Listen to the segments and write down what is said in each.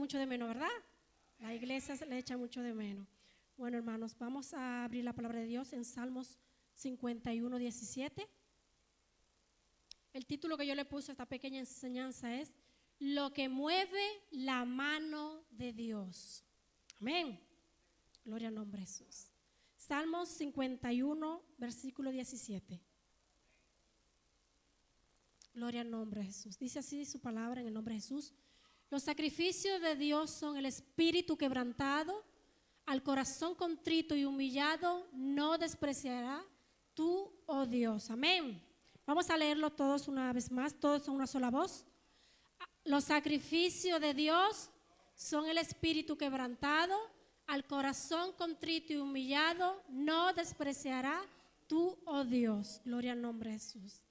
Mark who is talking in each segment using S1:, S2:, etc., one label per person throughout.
S1: mucho de menos, ¿verdad? La iglesia se le echa mucho de menos. Bueno, hermanos, vamos a abrir la palabra de Dios en Salmos 51, 17. El título que yo le puse a esta pequeña enseñanza es Lo que mueve la mano de Dios. Amén. Gloria al nombre de Jesús. Salmos 51, versículo 17. Gloria al nombre de Jesús. Dice así su palabra en el nombre de Jesús. Los sacrificios de Dios son el espíritu quebrantado, al corazón contrito y humillado no despreciará tú, oh Dios. Amén. Vamos a leerlo todos una vez más, todos en una sola voz. Los sacrificios de Dios son el espíritu quebrantado, al corazón contrito y humillado no despreciará tú, oh Dios. Gloria al nombre de Jesús.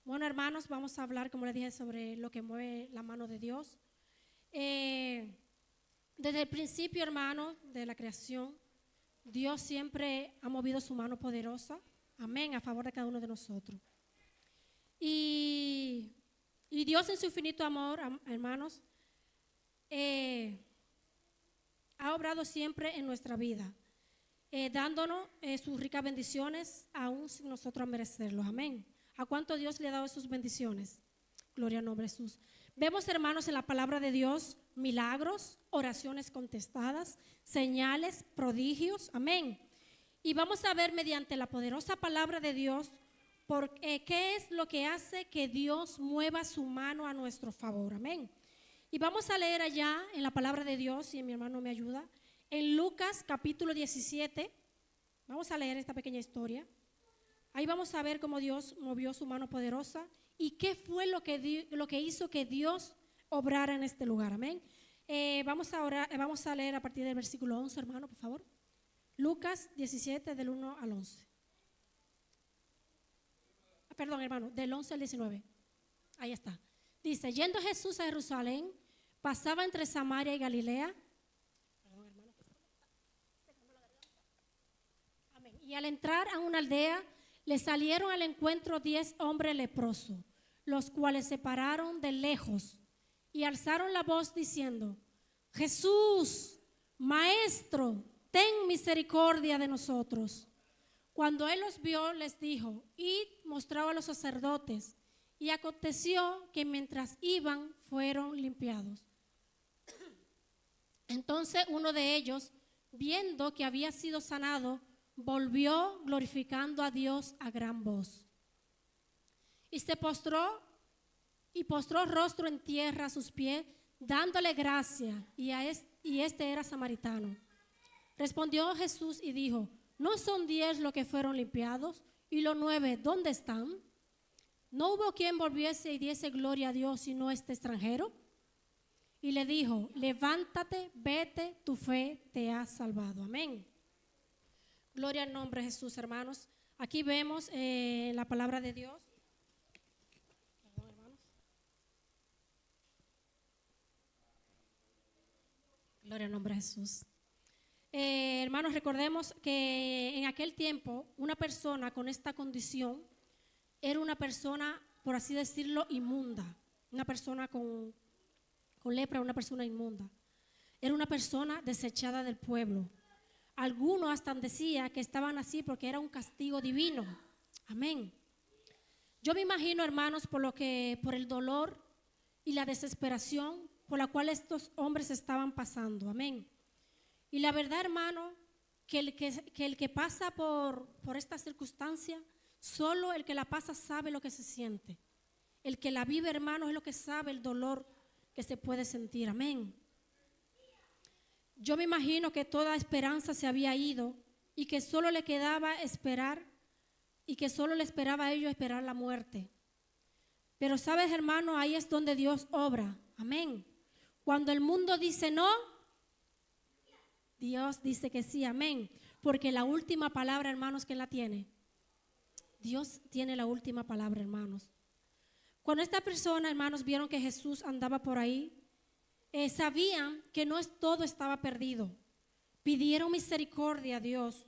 S1: Bueno, hermanos, vamos a hablar, como les dije, sobre lo que mueve la mano de Dios. Desde el principio, hermanos, de la creación, Dios siempre ha movido su mano poderosa, amén, a favor de cada uno de nosotros. Y Dios en su infinito amor, hermanos, ha obrado siempre en nuestra vida, dándonos sus ricas bendiciones, aún sin nosotros merecerlo, amén. ¿A cuánto Dios le ha dado sus bendiciones? Gloria al nombre de Jesús. Vemos, hermanos, en la palabra de Dios milagros, oraciones contestadas, señales, prodigios, amén. Y vamos a ver mediante la poderosa palabra de Dios qué es lo que hace que Dios mueva su mano a nuestro favor, amén. Y vamos a leer allá en la palabra de Dios, si mi hermano me ayuda, en Lucas capítulo 17, vamos a leer esta pequeña historia. Ahí vamos a ver cómo Dios movió su mano poderosa y qué fue lo que hizo que Dios obrara en este lugar, amén. Vamos a leer a partir del versículo 11, hermano, por favor. Lucas 17, del 1 al 11. Perdón, hermano, del 11 al 19. Ahí está. Dice, yendo Jesús a Jerusalén, pasaba entre Samaria y Galilea. Perdón, hermano. Amén. Y al entrar a una aldea, le salieron al encuentro 10 hombres leprosos, los cuales se pararon de lejos y alzaron la voz diciendo, Jesús, Maestro, ten misericordia de nosotros. Cuando él los vio, les dijo, id, mostrado a los sacerdotes. Y aconteció que mientras iban, fueron limpiados. Entonces uno de ellos, viendo que había sido sanado, volvió glorificando a Dios a gran voz. Y se postró rostro en tierra a sus pies, dándole gracia, y este era samaritano. Respondió Jesús y dijo, ¿no son 10 los que fueron limpiados? ¿Y los 9 dónde están? ¿No hubo quien volviese y diese gloria a Dios sino este extranjero? Y le dijo, levántate, vete, tu fe te ha salvado. Amén. Gloria al nombre de Jesús, hermanos. Aquí vemos la palabra de Dios. Perdón, hermanos. Gloria al nombre de Jesús. Hermanos, recordemos que en aquel tiempo una persona con esta condición era una persona, por así decirlo, inmunda. Una persona con lepra, una persona inmunda. Era una persona desechada del pueblo. Algunos hasta decían que estaban así porque era un castigo divino. Amén. Yo me imagino, hermanos, por el dolor y la desesperación por la cual estos hombres estaban pasando. Amén. Y la verdad, hermano, que el que pasa por esta circunstancia, solo el que la pasa sabe lo que se siente. El que la vive, hermano, es lo que sabe el dolor que se puede sentir. Amén. Yo me imagino que toda esperanza se había ido y que solo le quedaba esperar y que solo le esperaba a ellos esperar la muerte. Pero sabes, hermano, ahí es donde Dios obra. Amén. Cuando el mundo dice no, Dios dice que sí, amén. Porque la última palabra, hermanos, ¿quién la tiene? Dios tiene la última palabra, hermanos. Cuando esta persona, hermanos, vieron que Jesús andaba por ahí, sabían que todo estaba perdido. Pidieron misericordia a Dios.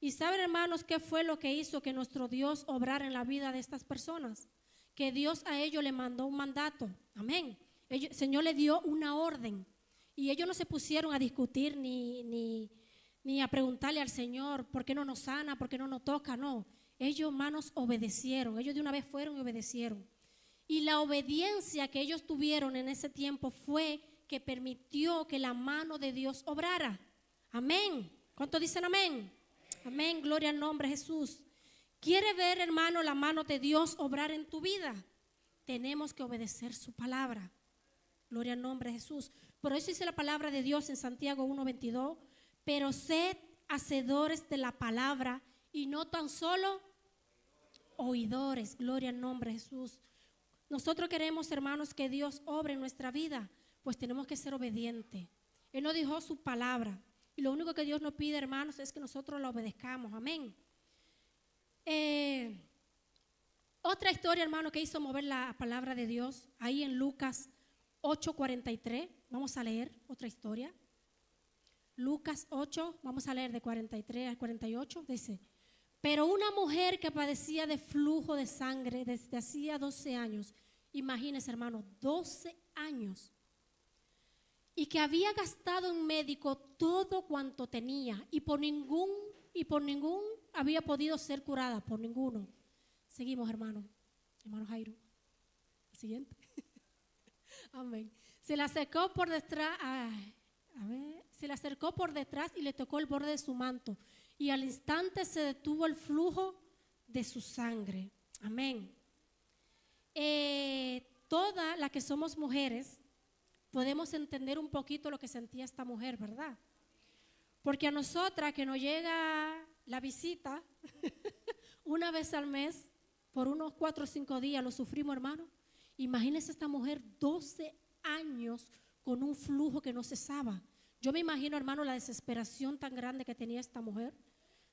S1: Y saben, hermanos, qué fue lo que hizo que nuestro Dios obrara en la vida de estas personas. Que Dios a ellos le mandó un mandato. Amén. El Señor le dio una orden. Y ellos no se pusieron a discutir ni a preguntarle al Señor por qué no nos sana, por qué no nos toca, no. Ellos, hermanos, obedecieron. Ellos de una vez fueron y obedecieron. Y la obediencia que ellos tuvieron en ese tiempo fue que permitió que la mano de Dios obrara. Amén. ¿Cuántos dicen amén? Amén. Gloria al nombre de Jesús. ¿Quiere ver, hermano, la mano de Dios obrar en tu vida? Tenemos que obedecer su palabra. Gloria al nombre de Jesús. Por eso dice la palabra de Dios en Santiago 1:22. Pero sed hacedores de la palabra y no tan solo oidores. Gloria al nombre de Jesús. Nosotros queremos, hermanos, que Dios obre en nuestra vida, pues tenemos que ser obedientes. Él nos dijo su palabra. Y lo único que Dios nos pide, hermanos, es que nosotros la obedezcamos. Amén. Otra historia, hermano, que hizo mover la palabra de Dios, ahí en Lucas 8:43, vamos a leer otra historia. Lucas 8, vamos a leer de 43 al 48, dice: pero una mujer que padecía de flujo de sangre desde hacía 12 años, imagínense, hermano, 12 años, y que había gastado en médico todo cuanto tenía, y por ningún había podido ser curada, por ninguno. Seguimos, hermano Jairo. El siguiente. Amén. Se le acercó por detrás, se le acercó por detrás y le tocó el borde de su manto, y al instante se detuvo el flujo de su sangre. Amén. Todas las que somos mujeres podemos entender un poquito lo que sentía esta mujer, ¿verdad? Porque a nosotras que nos llega la visita una vez al mes, por unos 4 o 5 días lo sufrimos, hermano. Imagínense esta mujer 12 años con un flujo que no cesaba. Yo me imagino, hermano, la desesperación tan grande que tenía esta mujer.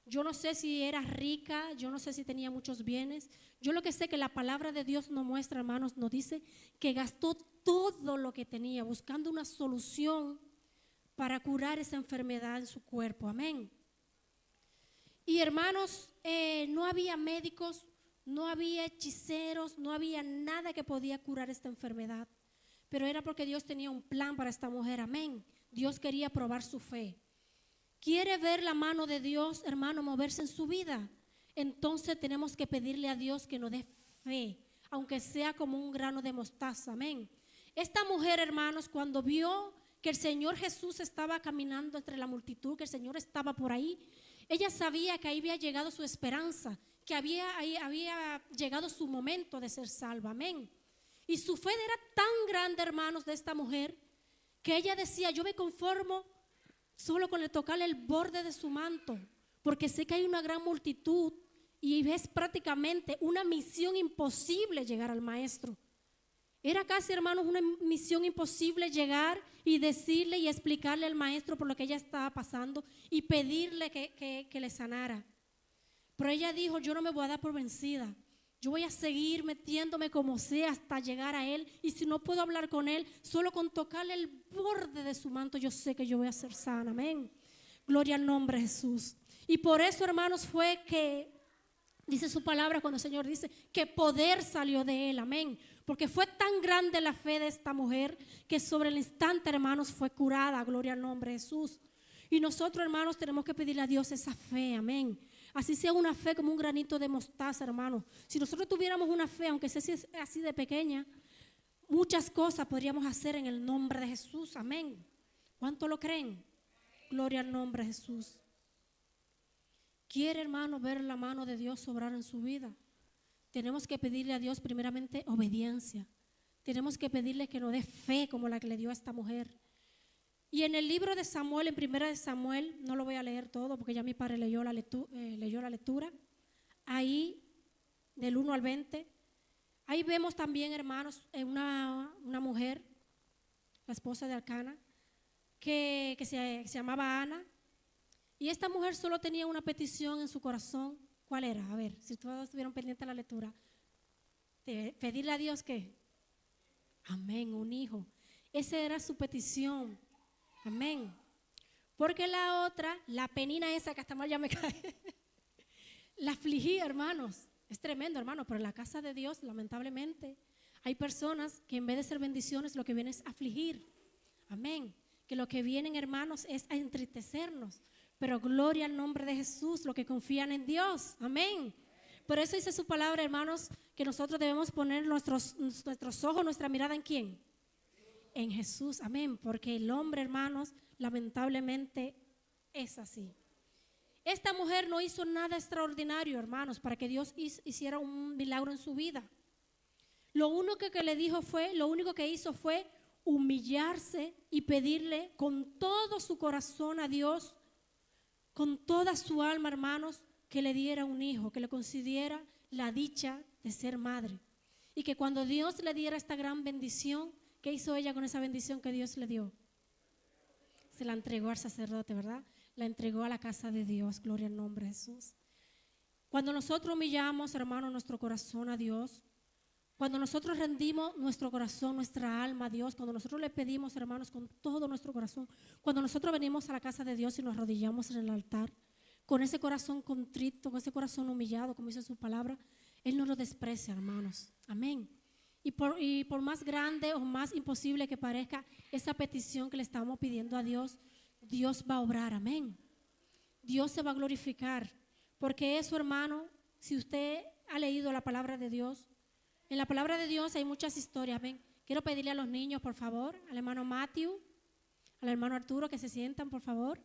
S1: Yo no sé si era rica, yo no sé si tenía muchos bienes. Yo lo que sé que la palabra de Dios nos muestra, hermanos, nos dice que gastó todo lo que tenía buscando una solución para curar esa enfermedad en su cuerpo. Amén. Y hermanos, no había médicos, no había hechiceros, no había nada que podía curar esta enfermedad. Pero era porque Dios tenía un plan para esta mujer. Amén. Dios quería probar su fe. ¿Quiere ver la mano de Dios, hermano, moverse en su vida? Entonces tenemos que pedirle a Dios que nos dé fe, aunque sea como un grano de mostaza. Amén. Esta mujer, hermanos, cuando vio que el Señor Jesús estaba caminando entre la multitud, que el Señor estaba por ahí, ella sabía que ahí había llegado su esperanza, que ahí había llegado su momento de ser salva. Amén. Y su fe era tan grande, hermanos, de esta mujer, que ella decía: yo me conformo solo con el tocarle el borde de su manto, porque sé que hay una gran multitud y es prácticamente una misión imposible llegar al maestro. Era casi, hermanos, una misión imposible llegar y decirle y explicarle al maestro por lo que ella estaba pasando y pedirle que le sanara. Pero ella dijo: yo no me voy a dar por vencida. Yo voy a seguir metiéndome como sea hasta llegar a Él. Y si no puedo hablar con Él, solo con tocarle el borde de su manto, yo sé que yo voy a ser sana. Amén. Gloria al nombre de Jesús. Y por eso, hermanos, fue que dice su palabra cuando el Señor dice que poder salió de Él. Amén. Porque fue tan grande la fe de esta mujer que sobre el instante, hermanos, fue curada. Gloria al nombre de Jesús. Y nosotros, hermanos, tenemos que pedirle a Dios esa fe. Amén. Así sea una fe como un granito de mostaza, hermano. Si nosotros tuviéramos una fe, aunque sea así de pequeña, muchas cosas podríamos hacer en el nombre de Jesús. Amén. ¿Cuánto lo creen? Gloria al nombre de Jesús. ¿Quiere, hermano, ver la mano de Dios obrar en su vida? Tenemos que pedirle a Dios primeramente obediencia. Tenemos que pedirle que nos dé fe como la que le dio a esta mujer. Y en el libro de Samuel, en primera de Samuel, no lo voy a leer todo porque ya mi padre leyó la lectura, ahí del 1 al 20, ahí vemos también, hermanos, una mujer, la esposa de Elcana, que se llamaba Ana, y esta mujer solo tenía una petición en su corazón. ¿Cuál era? A ver, si todos estuvieron pendientes de la lectura, de pedirle a Dios que, amén, un hijo. Esa era su petición. Amén. Porque la otra, la penina esa que hasta mal ya me cae, la afligía, hermanos. Es tremendo, hermano, pero en la casa de Dios, lamentablemente, hay personas que en vez de ser bendiciones, lo que vienen es afligir. Amén. que lo que vienen, hermanos, es a entristecernos. Pero gloria al nombre de Jesús, los que confían en Dios. Amén. Por eso dice su palabra, hermanos, que nosotros debemos poner nuestros ojos, nuestra mirada ¿en quién? En Jesús. Amén. Porque el hombre, hermanos, lamentablemente es así. Esta mujer no hizo nada extraordinario, hermanos, para que Dios hiciera un milagro en su vida. Lo único que hizo fue humillarse y pedirle con todo su corazón a Dios, con toda su alma, hermanos, que le diera un hijo, que le concediera la dicha de ser madre. Y que cuando Dios le diera esta gran bendición, ¿qué hizo ella con esa bendición que Dios le dio? Se la entregó al sacerdote, ¿verdad? La entregó a la casa de Dios. Gloria al nombre de Jesús. Cuando nosotros humillamos, hermanos, nuestro corazón a Dios, cuando nosotros rendimos nuestro corazón, nuestra alma a Dios, cuando nosotros le pedimos, hermanos, con todo nuestro corazón, cuando nosotros venimos a la casa de Dios y nos arrodillamos en el altar, con ese corazón contrito, con ese corazón humillado, como dice su palabra, Él no lo desprecia, hermanos. Amén. Y por más grande o más imposible que parezca esa petición que le estamos pidiendo a Dios, Dios va a obrar. Amén. Dios se va a glorificar. Porque eso, hermano, si usted ha leído la palabra de Dios, en la palabra de Dios hay muchas historias. Amén. Quiero pedirle a los niños, por favor, al hermano Matthew, al hermano Arturo, que se sientan, por favor.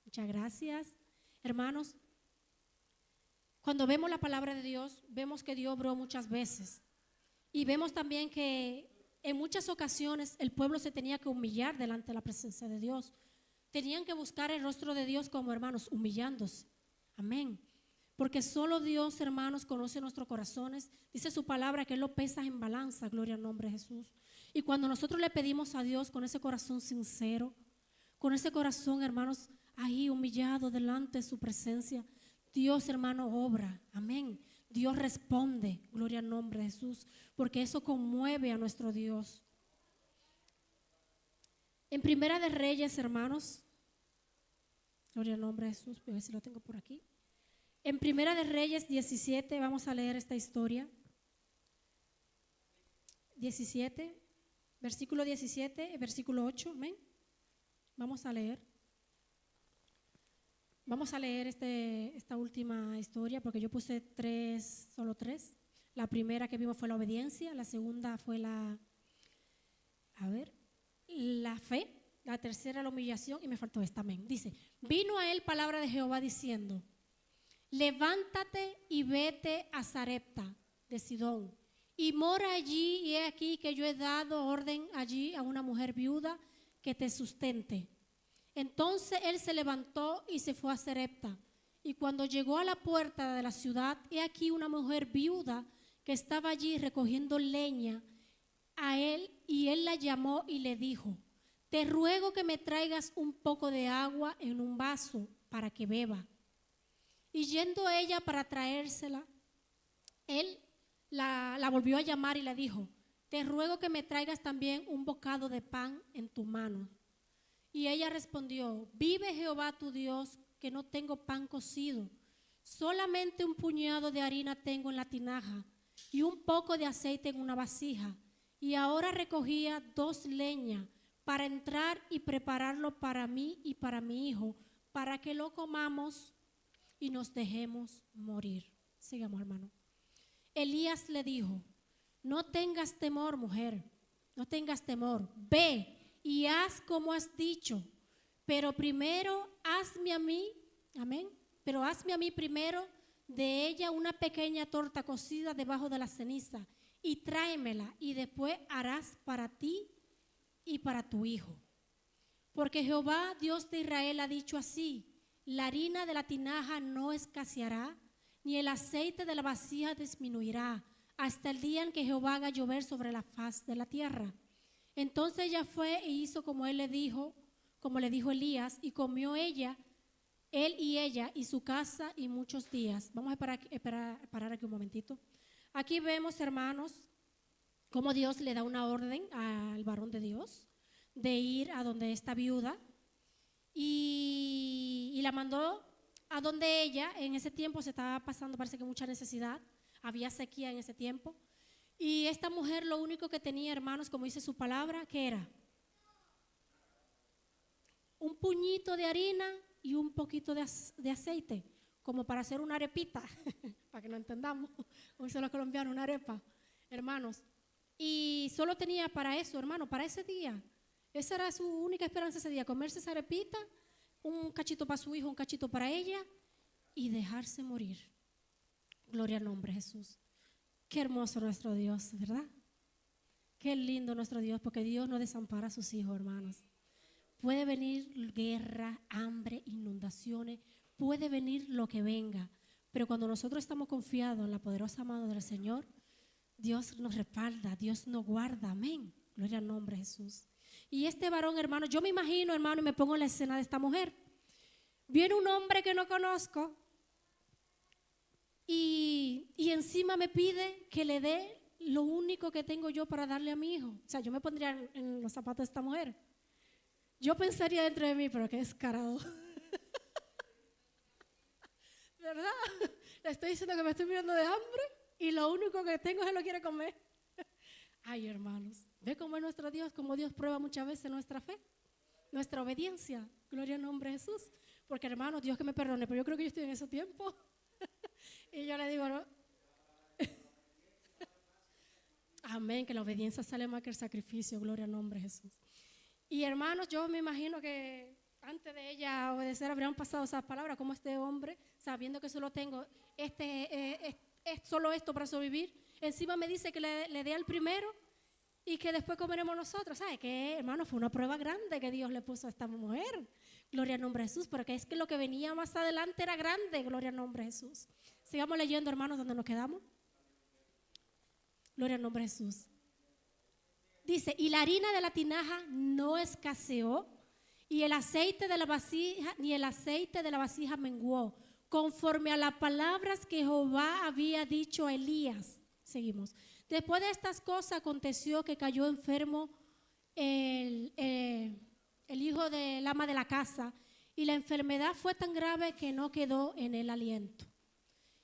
S1: Muchas gracias. Hermanos, cuando vemos la palabra de Dios, vemos que Dios obró muchas veces. Y vemos también que en muchas ocasiones el pueblo se tenía que humillar delante de la presencia de Dios. Tenían que buscar el rostro de Dios como hermanos, humillándose. Amén. Porque solo Dios, hermanos, conoce nuestros corazones. Dice su palabra que Él lo pesa en balanza, gloria al nombre de Jesús. Y cuando nosotros le pedimos a Dios con ese corazón sincero, con ese corazón, hermanos, ahí humillado delante de su presencia, Dios, hermano, obra. Amén. Dios responde, gloria al nombre de Jesús, porque eso conmueve a nuestro Dios. En Primera de Reyes, hermanos, gloria al nombre de Jesús, voy a ver si lo tengo por aquí. En Primera de Reyes 17, vamos a leer esta historia. 17, versículo 17, versículo 8, amén. Vamos a leer. Vamos a leer esta última historia porque yo puse solo tres. La primera que vimos fue la obediencia, la segunda fue la fe, la tercera la humillación y me faltó esta, amén. Dice, vino a él palabra de Jehová diciendo, levántate y vete a Sarepta de Sidón y mora allí y he aquí que yo he dado orden allí a una mujer viuda que te sustente. Entonces él se levantó y se fue a Sarepta. Y cuando llegó a la puerta de la ciudad, he aquí una mujer viuda que estaba allí recogiendo leña a él, y él la llamó y le dijo, te ruego que me traigas un poco de agua en un vaso para que beba. Y yendo ella para traérsela, él la volvió a llamar y le dijo, te ruego que me traigas también un bocado de pan en tu mano. Y ella respondió, vive Jehová tu Dios, que no tengo pan cocido, solamente un puñado de harina tengo en la tinaja y un poco de aceite en una vasija. Y ahora recogía 2 leñas para entrar y prepararlo para mí y para mi hijo, para que lo comamos y nos dejemos morir. Sigamos, hermano. Elías le dijo, no tengas temor, mujer, no tengas temor, ve y haz como has dicho, pero primero hazme a mí, amén, pero hazme a mí primero de ella una pequeña torta cocida debajo de la ceniza y tráemela y después harás para ti y para tu hijo. Porque Jehová, Dios de Israel, ha dicho así, la harina de la tinaja no escaseará, ni el aceite de la vasija disminuirá, hasta el día en que Jehová haga llover sobre la faz de la tierra. Entonces ella fue e hizo como él le dijo, como le dijo Elías, y comió ella, él y ella y su casa y muchos días. Vamos a parar aquí un momentito. Aquí vemos, hermanos, cómo Dios le da una orden al varón de Dios de ir a donde esta viuda y la mandó a donde ella. En ese tiempo se estaba pasando, parece que mucha necesidad, había sequía en ese tiempo. Y esta mujer lo único que tenía, hermanos, como dice su palabra, ¿qué era? puñito de harina y un poquito de aceite, como para hacer una arepita, para que no entendamos, como dicen los colombianos, una arepa, hermanos. Y solo tenía para eso, hermano, para ese día. Esa era su única esperanza ese día, comerse esa arepita, un cachito para su hijo, un cachito para ella y dejarse morir. Gloria al nombre de Jesús. Qué hermoso nuestro Dios, ¿verdad? Qué lindo nuestro Dios, porque Dios no desampara a sus hijos, hermanos. Puede venir guerra, hambre, inundaciones, puede venir lo que venga, pero cuando nosotros estamos confiados en la poderosa mano del Señor, Dios nos respalda, Dios nos guarda, amén. Gloria al nombre de Jesús. Y este varón, hermano, yo me imagino, hermano, y me pongo en la escena de esta mujer. Viene un hombre que no conozco y encima me pide que le dé lo único que tengo yo para darle a mi hijo. O sea, yo me pondría en los zapatos de esta mujer. Yo pensaría dentro de mí, pero qué descarado. ¿Verdad? Le estoy diciendo que me estoy mirando de hambre y lo único que tengo es lo quiere comer. Ay, hermanos, ¿ve cómo es nuestro Dios? Cómo Dios prueba muchas veces nuestra fe, nuestra obediencia. Gloria al nombre de Jesús. Porque, hermanos, Dios que me perdone, pero yo creo que yo estoy en ese tiempo. Y yo le digo, ¿no? Amén, que la obediencia sale más que el sacrificio. Gloria al nombre de Jesús. Y, hermanos, yo me imagino que antes de ella obedecer habrían pasado esas palabras, como este hombre, sabiendo que solo tengo solo esto para sobrevivir. Encima me dice que le dé al primero y que después comeremos nosotros. ¿Sabe qué, hermano? Fue una prueba grande que Dios le puso a esta mujer. Gloria al nombre de Jesús, porque es que lo que venía más adelante era grande. Gloria al nombre de Jesús. Sigamos leyendo, hermanos, donde nos quedamos. Gloria al nombre de Jesús. Dice, y la harina de la tinaja no escaseó, y el aceite de la vasija, ni el aceite de la vasija menguó, conforme a las palabras que Jehová había dicho a Elías. Seguimos. Después de estas cosas aconteció que cayó enfermo el hijo del ama de la casa, y la enfermedad fue tan grave que no quedó en él aliento.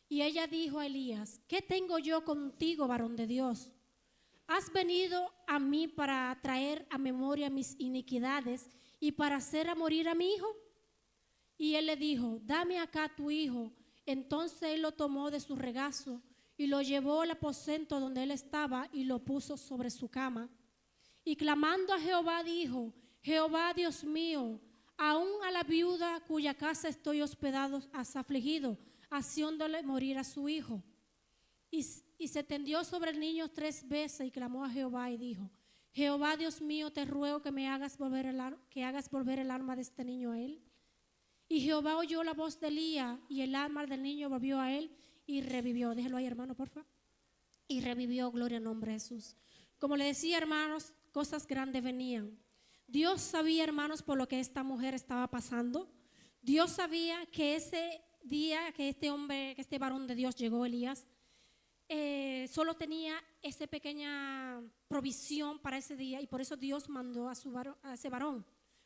S1: Y ella dijo a Elías, ¿qué tengo yo contigo, varón de Dios? ¿Has venido a mí para traer a memoria mis iniquidades y para hacer a morir a mi hijo? Y él le dijo, dame acá tu hijo. Entonces él lo tomó de su regazo y lo llevó al aposento donde él estaba y lo puso sobre su cama. Y clamando a Jehová dijo, Jehová Dios mío, aún a la viuda cuya casa estoy hospedado has afligido, haciéndole morir a su hijo. Y se tendió sobre el niño 3 veces y clamó a Jehová y dijo, Jehová Dios mío, te ruego que hagas volver el alma de este niño a él. Y Jehová oyó la voz de Elías y el alma del niño volvió a él y revivió. Déjelo ahí, hermano, por favor. Y revivió, gloria al nombre de Jesús. Como le decía, hermanos, cosas grandes venían. Dios sabía, hermanos, por lo que esta mujer estaba pasando. Dios sabía que ese día que este varón de Dios llegó, Elías, solo tenía esa pequeña provisión para ese día y por eso Dios mandó a ese varón.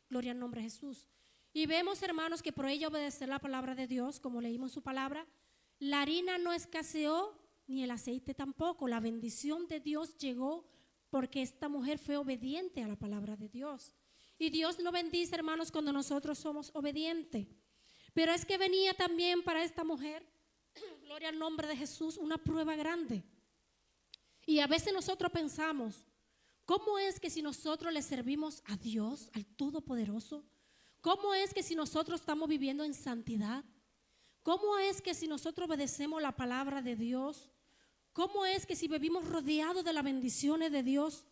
S1: Gloria al nombre de Jesús. Y vemos, hermanos, que por ella obedecer la palabra de Dios, como leímos su palabra, la harina no escaseó ni el aceite tampoco. La bendición de Dios llegó porque esta mujer fue obediente a la palabra de Dios. Y Dios nos bendice, hermanos, cuando nosotros somos obedientes. Pero es que venía también para esta mujer, gloria al nombre de Jesús, una prueba grande. Y a veces nosotros pensamos, ¿cómo es que si nosotros le servimos a Dios, al Todopoderoso? ¿Cómo es que si nosotros estamos viviendo en santidad? ¿Cómo es que si nosotros obedecemos la palabra de Dios? ¿Cómo es que si vivimos rodeados de las bendiciones de Dios,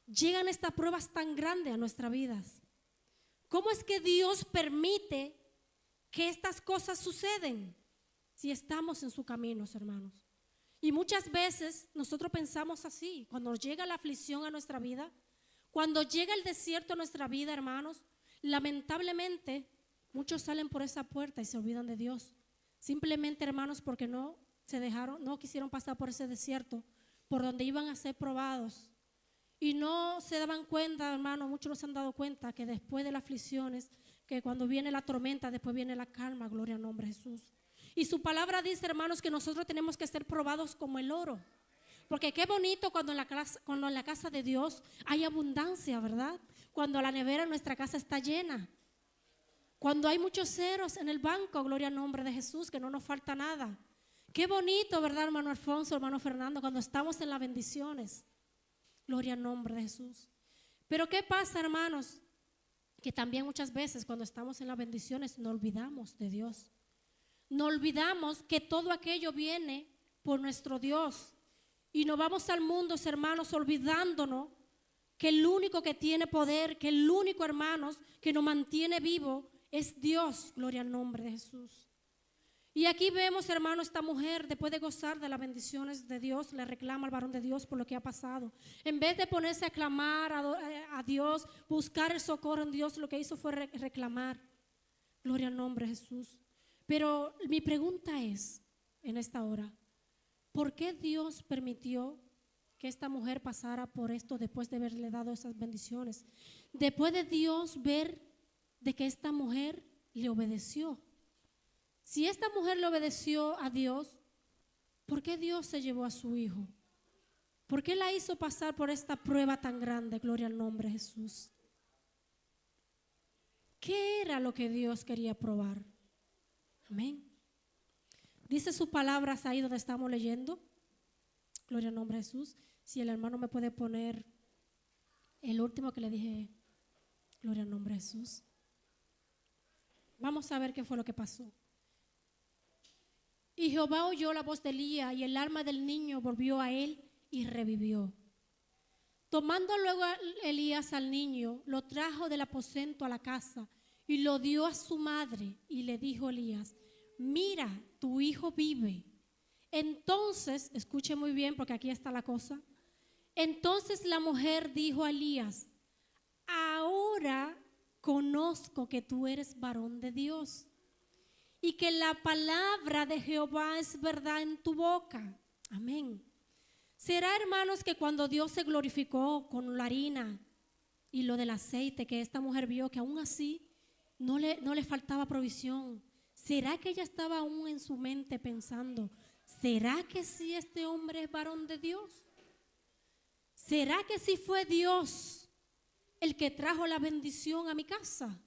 S1: llegan estas pruebas tan grandes a nuestras vidas? ¿Cómo es que Dios permite que estas cosas suceden si estamos en sus caminos, hermanos? Y muchas veces nosotros pensamos así, cuando llega la aflicción a nuestra vida, cuando llega el desierto a nuestra vida, hermanos, lamentablemente muchos salen por esa puerta y se olvidan de Dios. Simplemente, hermanos, porque no quisieron pasar por ese desierto, por donde iban a ser probados. Y no se daban cuenta, hermanos, muchos no se han dado cuenta que después de las aflicciones, que cuando viene la tormenta, después viene la calma, gloria al nombre de Jesús. Y su palabra dice, hermanos, que nosotros tenemos que ser probados como el oro. Porque qué bonito cuando en la casa de Dios hay abundancia, ¿verdad? Cuando la nevera en nuestra casa está llena. Cuando hay muchos ceros en el banco, gloria al nombre de Jesús, que no nos falta nada. Qué bonito, ¿verdad, hermano Alfonso, hermano Fernando, cuando estamos en las bendiciones? Gloria al nombre de Jesús. Pero ¿qué pasa, hermanos? Que también muchas veces cuando estamos en las bendiciones nos olvidamos de Dios. No olvidamos que todo aquello viene por nuestro Dios. Y nos vamos al mundo, hermanos, olvidándonos que el único que tiene poder, que el único, hermanos, que nos mantiene vivo es Dios. Gloria al nombre de Jesús. Y aquí vemos, hermano, esta mujer, después de gozar de las bendiciones de Dios, le reclama al varón de Dios por lo que ha pasado. En vez de ponerse a clamar a Dios, buscar el socorro en Dios, lo que hizo fue reclamar. Gloria al nombre de Jesús. Pero mi pregunta es, en esta hora, ¿por qué Dios permitió que esta mujer pasara por esto después de haberle dado esas bendiciones? Después de Dios ver de que esta mujer le obedeció. Si esta mujer le obedeció a Dios, ¿por qué Dios se llevó a su hijo? ¿Por qué la hizo pasar por esta prueba tan grande? Gloria al nombre de Jesús. ¿Qué era lo que Dios quería probar? Amén. Dice sus palabras ahí donde estamos leyendo. Gloria al nombre de Jesús. Si el hermano me puede poner el último que le dije. Gloria al nombre de Jesús. Vamos a ver qué fue lo que pasó. Y Jehová oyó la voz de Elías, y el alma del niño volvió a él y revivió. Tomando luego Elías al niño, lo trajo del aposento a la casa y lo dio a su madre, y le dijo Elías: mira, tu hijo vive. Entonces, escuche muy bien porque aquí está la cosa. Entonces la mujer dijo a Elías: ahora conozco que tú eres varón de Dios y que la palabra de Jehová es verdad en tu boca. Amén. Será, hermanos, que cuando Dios se glorificó con la harina y lo del aceite, que esta mujer vio que aún así no le faltaba provisión. ¿Será que ella estaba aún en su mente pensando: ¿será que sí este hombre es varón de Dios? ¿Será que sí fue Dios el que trajo la bendición a mi casa?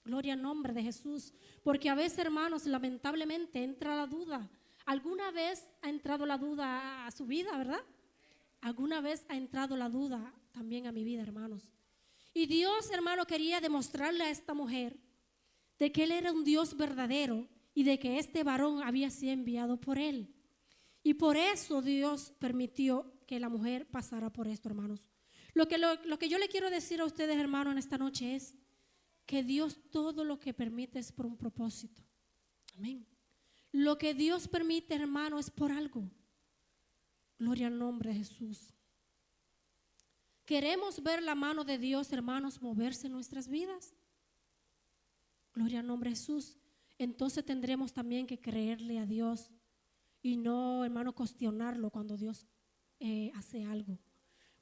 S1: Gloria al nombre de Jesús. Porque a veces, hermanos, lamentablemente entra la duda. ¿Alguna vez ha entrado la duda a su vida, verdad? ¿Alguna vez ha entrado la duda también a mi vida, hermanos? Y Dios, hermano, quería demostrarle a esta mujer de que Él era un Dios verdadero y de que este varón había sido enviado por Él. Y por eso Dios permitió que la mujer pasara por esto, hermanos. Lo que yo le quiero decir a ustedes, hermanos, en esta noche es que Dios todo lo que permite es por un propósito. Amén. Lo que Dios permite, hermano, es por algo. Gloria al nombre de Jesús. ¿Queremos ver la mano de Dios, hermanos, moverse en nuestras vidas? Gloria al nombre de Jesús. Entonces tendremos también que creerle a Dios y no, hermano, cuestionarlo cuando Dios hace algo.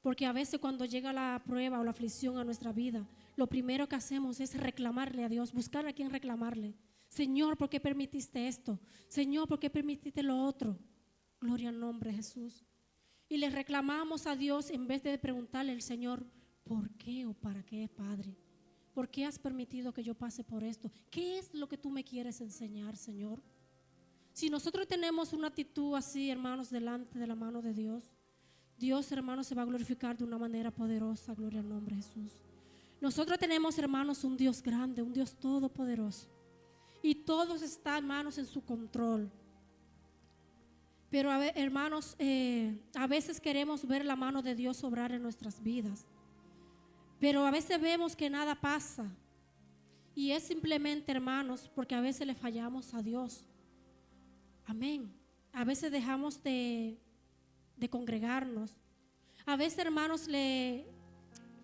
S1: Porque a veces cuando llega la prueba o la aflicción a nuestra vida, lo primero que hacemos es reclamarle a Dios, buscar a quien reclamarle. Señor, ¿por qué permitiste esto? Señor, ¿por qué permitiste lo otro? Gloria al nombre de Jesús. Y le reclamamos a Dios en vez de preguntarle al Señor: ¿por qué o para qué, Padre? ¿Por qué has permitido que yo pase por esto? ¿Qué es lo que tú me quieres enseñar, Señor? Si nosotros tenemos una actitud así, hermanos, delante de la mano de Dios, Dios, hermanos, se va a glorificar de una manera poderosa. Gloria al nombre de Jesús. Nosotros tenemos, hermanos, un Dios grande, un Dios todopoderoso. Y todos están, hermanos, en su control. Pero, hermanos, a veces queremos ver la mano de Dios obrar en nuestras vidas. Pero a veces vemos que nada pasa. Y es simplemente, hermanos, porque a veces le fallamos a Dios. Amén. A veces dejamos de congregarnos. A veces, hermanos, le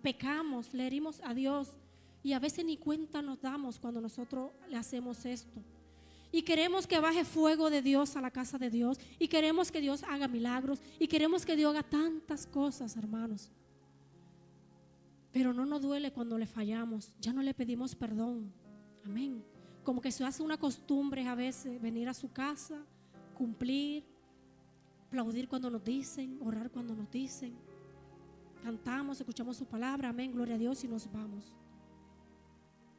S1: pecamos, le herimos a Dios y a veces ni cuenta nos damos cuando nosotros le hacemos esto. Y queremos que baje fuego de Dios a la casa de Dios y queremos que Dios haga milagros y queremos que Dios haga tantas cosas, hermanos. Pero no nos duele cuando le fallamos, ya no le pedimos perdón. Amén. Como que se hace una costumbre a veces venir a su casa, cumplir, aplaudir cuando nos dicen, orar cuando nos dicen, cantamos, escuchamos su palabra, amén, gloria a Dios, y nos vamos.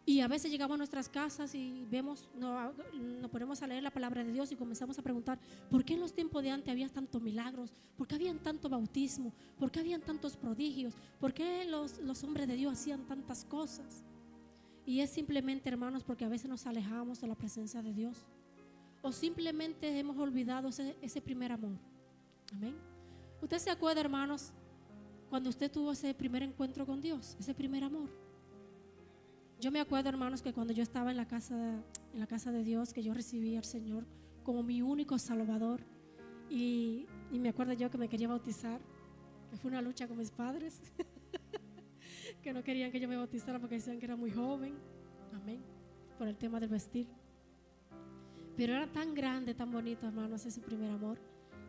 S1: Y a veces llegamos a nuestras casas y vemos, nos ponemos a leer la palabra de Dios y comenzamos a preguntar, ¿por qué en los tiempos de antes había tantos milagros? ¿Por qué habían tanto bautismo? ¿Por qué habían tantos prodigios? ¿Por qué los hombres de Dios hacían tantas cosas? Y es simplemente, hermanos, porque a veces nos alejamos de la presencia de Dios. O simplemente hemos olvidado ese primer amor. Amén. ¿Usted se acuerda, hermanos, cuando usted tuvo ese primer encuentro con Dios, ese primer amor? Yo me acuerdo, hermanos, que cuando yo estaba en la casa de Dios, que yo recibí al Señor como mi único Salvador, y me acuerdo yo que me quería bautizar, que fue una lucha con mis padres, que no querían que yo me bautizara porque decían que era muy joven, amén, por el tema del vestir. Pero era tan grande, tan bonito, hermanos, ese primer amor,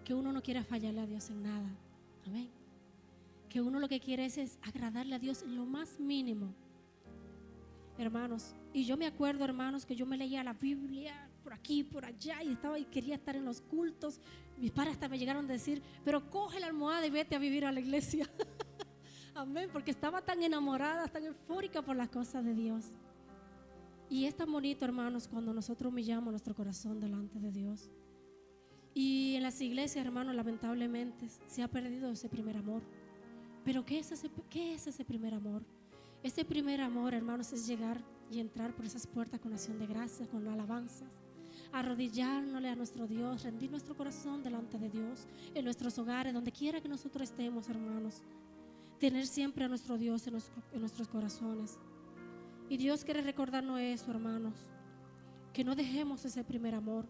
S1: que uno no quiere fallarle a Dios en nada, amén. Que uno lo que quiere es agradarle a Dios en lo más mínimo, hermanos. Y yo me acuerdo, hermanos, que yo me leía la Biblia por aquí, por allá, y quería estar en los cultos. Mis padres hasta me llegaron a decir, pero coge la almohada y vete a vivir a la iglesia. Amén, porque estaba tan enamorada, tan eufórica por las cosas de Dios. Y es tan bonito, hermanos, cuando nosotros humillamos nuestro corazón delante de Dios. Y en las iglesias, hermanos, lamentablemente se ha perdido ese primer amor. Pero ¿qué es ese primer amor? Ese primer amor, hermanos, es llegar y entrar por esas puertas con acción de gracias, con alabanzas, arrodillárnosle a nuestro Dios, rendir nuestro corazón delante de Dios, en nuestros hogares, donde quiera que nosotros estemos, hermanos. Tener siempre a nuestro Dios en nuestros corazones. Y Dios quiere recordarnos eso, hermanos, que no dejemos ese primer amor,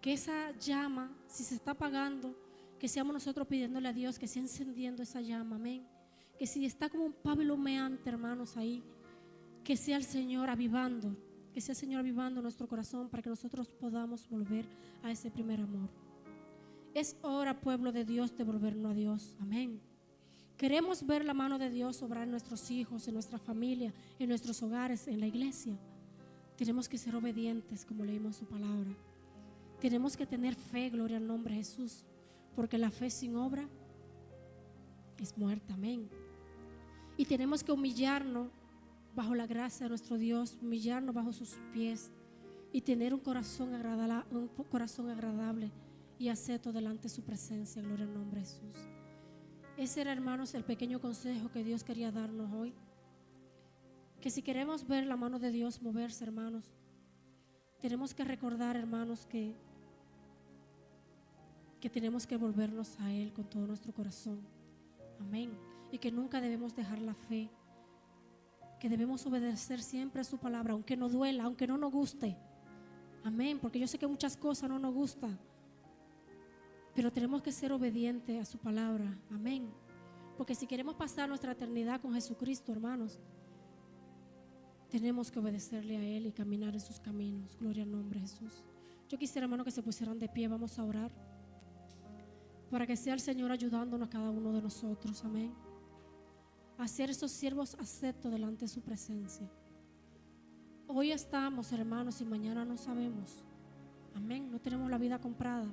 S1: que esa llama, si se está apagando, que seamos nosotros pidiéndole a Dios que siga encendiendo esa llama, amén. Que si está como un pábilo humeante, hermanos, ahí, que sea el Señor avivando, que sea el Señor avivando nuestro corazón para que nosotros podamos volver a ese primer amor. Es hora, pueblo de Dios, de volvernos a Dios, amén. Queremos ver la mano de Dios obrar en nuestros hijos, en nuestra familia, en nuestros hogares, en la iglesia. Tenemos que ser obedientes, como leímos su palabra. Tenemos que tener fe, gloria al nombre de Jesús, porque la fe sin obra es muerta, amén. Y tenemos que humillarnos bajo la gracia de nuestro Dios, humillarnos bajo sus pies y tener un corazón agradable y acepto delante de su presencia, gloria al nombre de Jesús. Ese era, hermanos, el pequeño consejo que Dios quería darnos hoy. Que si queremos ver la mano de Dios moverse, hermanos, tenemos que recordar, hermanos, que tenemos que volvernos a Él con todo nuestro corazón. Amén. Y que nunca debemos dejar la fe, que debemos obedecer siempre a su palabra, aunque nos duela, aunque no nos guste. Amén, porque yo sé que muchas cosas no nos gustan, pero tenemos que ser obedientes a su palabra. Amén. Porque si queremos pasar nuestra eternidad con Jesucristo, hermanos, tenemos que obedecerle a Él y caminar en sus caminos. Gloria al nombre de Jesús. Yo quisiera, hermanos, que se pusieran de pie. Vamos a orar para que sea el Señor ayudándonos a cada uno de nosotros. Amén. A ser esos siervos aceptos delante de su presencia. Hoy estamos, hermanos, y mañana no sabemos. Amén. No tenemos la vida comprada.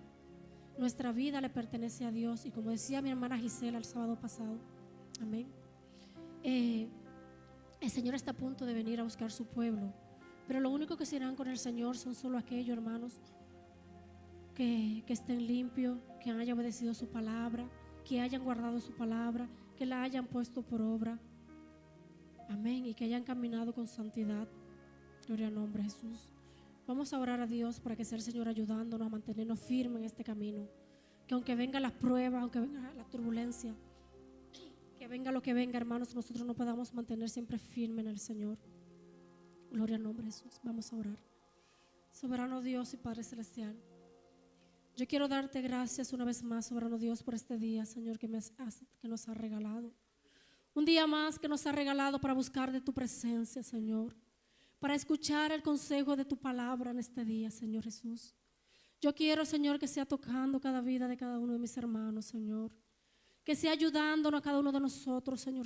S1: Nuestra vida le pertenece a Dios. Y como decía mi hermana Gisela el sábado pasado, amén, el Señor está a punto de venir a buscar su pueblo. Pero lo único que se irán con el Señor son solo aquellos, hermanos, que estén limpios, que hayan obedecido su palabra, que hayan guardado su palabra, que la hayan puesto por obra. Amén. Y que hayan caminado con santidad. Gloria al nombre de Jesús. Vamos a orar a Dios para que sea el Señor ayudándonos a mantenernos firmes en este camino. Que aunque venga las pruebas, aunque venga la turbulencia, que venga lo que venga, hermanos, nosotros no podamos mantener siempre firmes en el Señor. Gloria al nombre de Jesús. Vamos a orar. Soberano Dios y Padre Celestial, yo quiero darte gracias una vez más, soberano Dios, por este día, Señor, que nos ha regalado. Un día más que nos ha regalado para buscar de tu presencia, Señor, para escuchar el consejo de tu palabra en este día, Señor Jesús. Yo quiero, Señor, que sea tocando cada vida de cada uno de mis hermanos, Señor, que sea ayudándonos a cada uno de nosotros, Señor Jesús.